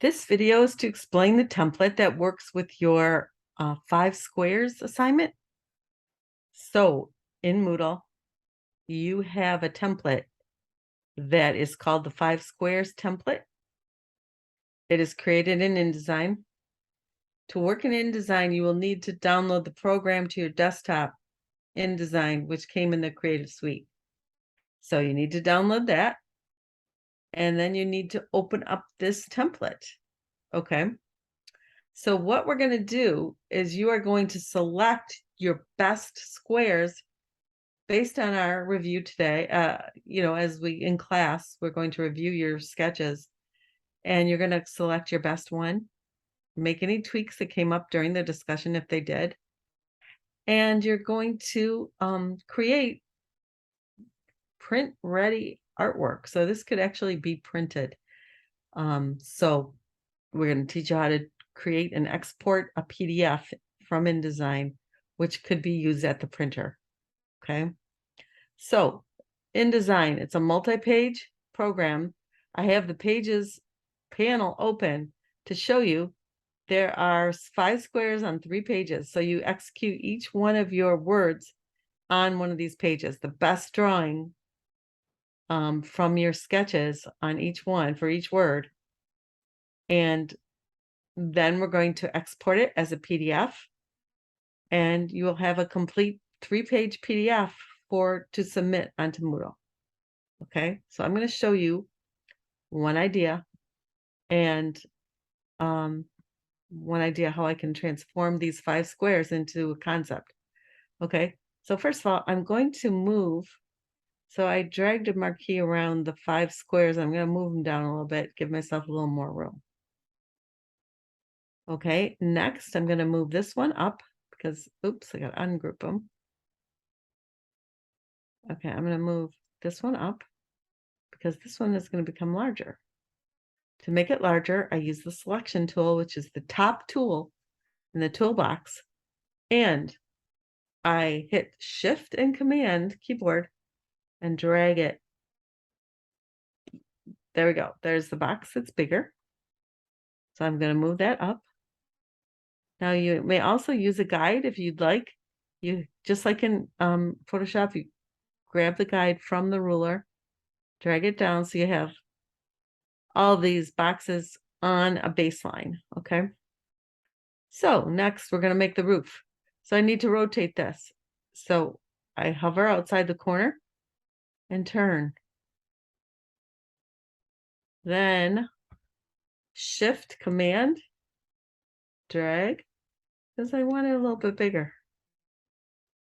This video is to explain the template that works with your 5 squares assignment. So in Moodle, you have a template that is called the 5 squares template. It is created in InDesign. To work in InDesign, you will need to download the program to your desktop, InDesign, which came in the Creative Suite. So you need to download that, and then you need to open up this template. Okay. So what we're going to do is you are going to select your best squares based on our review today. As we in class, we're going to review your sketches, and you're going to select your best one, make any tweaks that came up during the discussion if they did, and you're going to create print ready artwork. So this could actually be printed. So we're going to teach you how to create and export a PDF from InDesign, which could be used at the printer. Okay. So InDesign, it's a multi-page program. I have the pages panel open to show you there are 5 squares on 3 pages. So you execute each one of your words on one of these pages, the best drawing from your sketches on each one for each word. And then we're going to export it as a PDF, and you will have a complete 3-page PDF to submit onto Moodle. Okay, so I'm going to show you one idea and one idea how I can transform these 5 squares into a concept. Okay, so first of all, I'm going to move. So I dragged a marquee around the 5 squares. I'm going to move them down a little bit, give myself a little more room. Okay, next I'm going to move this one up because, oops, I got to ungroup them. Okay, I'm going to move this one up because this one is going to become larger. To make it larger, I use the selection tool, which is the top tool in the toolbox, and I hit Shift and Command keyboard and drag it. There we go. There's the box that's bigger. So I'm going to move that up. Now you may also use a guide if you'd like. You just like in Photoshop, you grab the guide from the ruler, drag it down so you have all these boxes on a baseline. Okay. So next we're going to make the roof. So I need to rotate this. So I hover outside the corner and turn. Then Shift Command, drag, because I want it a little bit bigger.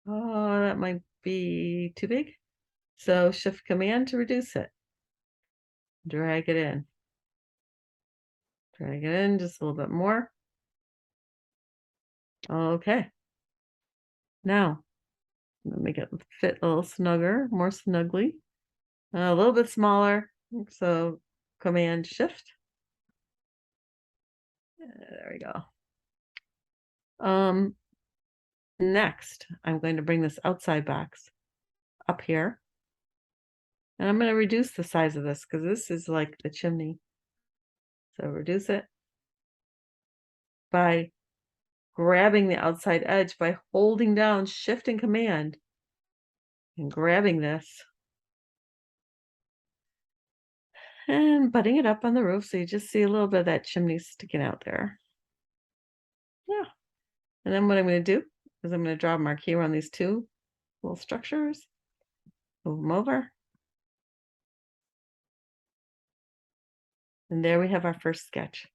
Oh, that might be too big. So Shift Command to reduce it. Drag it in. Drag it in just a little bit more. Okay. Now, I'm gonna make it fit a little snugger, more snugly. A little bit smaller. So Command Shift. There we go. Next, I'm going to bring this outside box up here. And I'm going to reduce the size of this because this is like the chimney. So reduce it by grabbing the outside edge by holding down Shift and Command and grabbing this and butting it up on the roof so you just see a little bit of that chimney sticking out there. Yeah. And then what I'm going to do is I'm going to draw a marquee around these 2 little structures, move them over. And there we have our first sketch.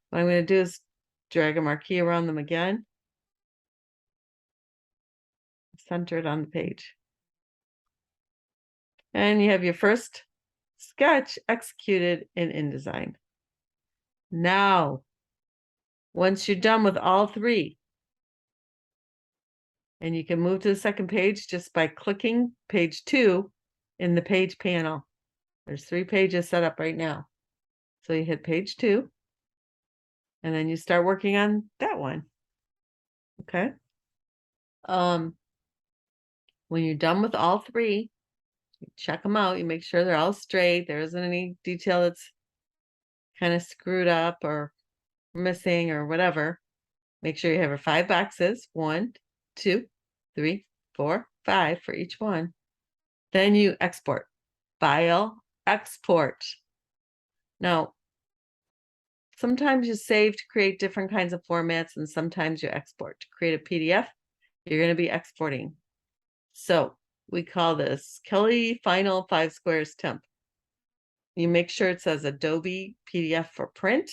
What I'm going to do is drag a marquee around them again, center it on the page. And you have your first sketch executed in InDesign. Now, once you're done with all 3, and you can move to the second page just by clicking page 2 in the page panel. There's 3 pages set up right now. So you hit page 2, and then you start working on that one. Okay. When you're done with all 3, you check them out. You make sure they're all straight. There isn't any detail that's kind of screwed up or missing or whatever, make sure you have your 5 boxes, 1, 2, 3, 4, 5 for each one. Then you export. File, export. Now, sometimes you save to create different kinds of formats, and sometimes you export. To create a PDF, you're going to be exporting. So we call this Kelly Final 5 Squares Temp. You make sure it says Adobe PDF for print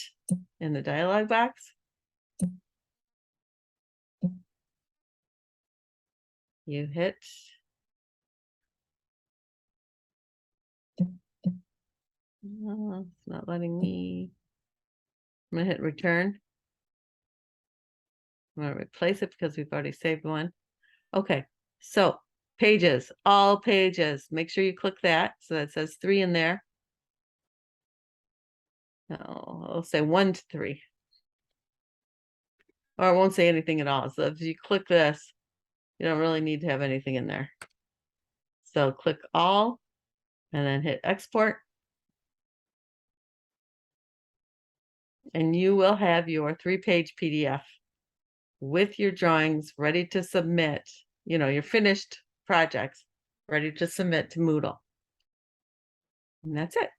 in the dialog box. You hit it's not letting me. I'm gonna hit return. I'm gonna replace it because we've already saved one. Okay, so pages, all pages. Make sure you click that so that says 3 in there. No, I'll say 1 to 3. Or it won't say anything at all. So if you click this, you don't really need to have anything in there. So click all and then hit export. And you will have your 3-page PDF with your drawings ready to submit, your finished projects ready to submit to Moodle. And that's it.